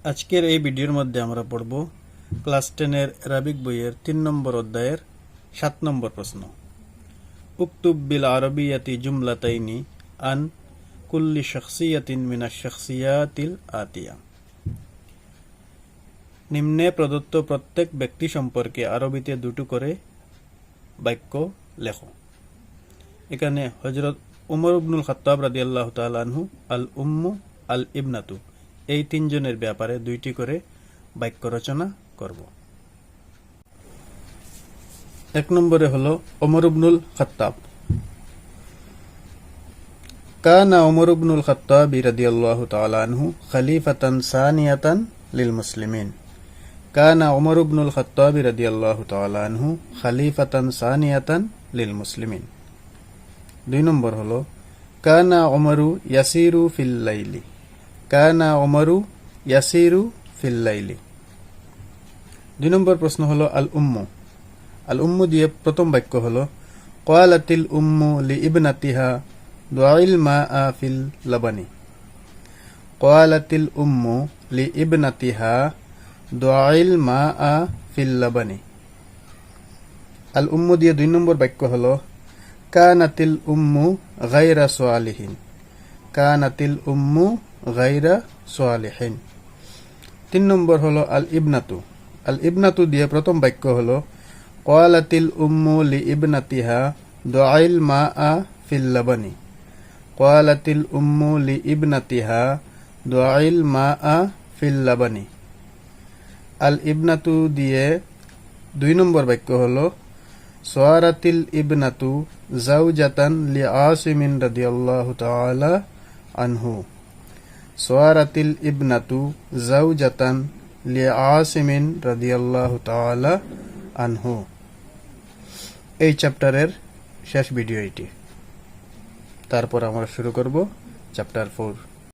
আজকের এই ভিডিওর মধ্যে আমরা পড়ব ক্লাস 10-এর আরবিক বইয়ের 3 নম্বর অধ্যায়ের 7 নম্বর প্রশ্ন। উক্তুব বিল আরবিয়াতি জুমলাতাইনি আন কুল্লি শাখসিয়াতিন মিনাশ শাখসিয়াতিল আতিয়া। নিম্নে প্রদত্ত প্রত্যেক ব্যক্তি সম্পর্কে আরবিতে দুটো করে বাক্য লেখো। এখানে হযরত উমর ইবনুল খাত্তাব রাদিয়াল্লাহু তাআলা আনহু, আল উম্মু, আল ইবনাতু এই তিনজনের ব্যাপারে দুইটি করে বাক্য রচনা করব। 1 নম্বরে হলো ওমর ইবনুল খাত্তাব। কানা ওমর ইবনুল খাত্তাব রাদিয়াল্লাহু তাআলা আনহু খলিফাতান সানিয়াতান লিল মুসলিমিন। কানা ওমর ইবনুল খাত্তাব রাদিয়াল্লাহু তাআলা আনহু খলিফাতান সানিয়াতান লিল মুসলিমিন। 2 নম্বর হলো কানা ওমরু ইয়াসিরু ফিল লাইলি। কানা ওমরু ইয়াসিরু ফিল লাইলি। 2 নম্বর প্রশ্ন হলো আল উম্মু। আল উম্মু দিয়ে প্রথম বাক্য হলো ক্বালাতিল উম্মু লি ইবনাতিহা দুআইল মাআ ফিল লাবানি। ক্বালাতিল উম্মু লি ইবনাতিহা দুআইল মাআ ফিল লাবানি। আল উম্মু দিয়ে 2 নম্বর বাক্য হলো কানাতিল উম্মু গায়রা সালিহিন। কানাতিল উম্মু গায়রা সালিহিন। 3 নম্বর হলো আল ইবনাতু। আল ইবনাতু দিয়ে প্রথম বাক্য হলো ক্বালাতিল উম্মু লি ইবনাতিহা দুআইল মাআ ফিল লাবানি। ক্বালাতিল উম্মু লি ইবনাতিহা দুআইল মাআ ফিল লাবানি। আল ইবনাতু দিয়ে 2 নম্বর বাক্য হলো সারাতিল ইবনাতু যাওজাতান লি আসিমিন রাদিয়াল্লাহু তাআলা আনহু। সারাতিল ইবনাতু যাওজাতান লি আসিমিন রাদিয়াল্লাহু তাআলা আনহু। এই চ্যাপ্টারের শেষ ভিডিও এটি। তারপর আমরা শুরু করব চ্যাপ্টার 4।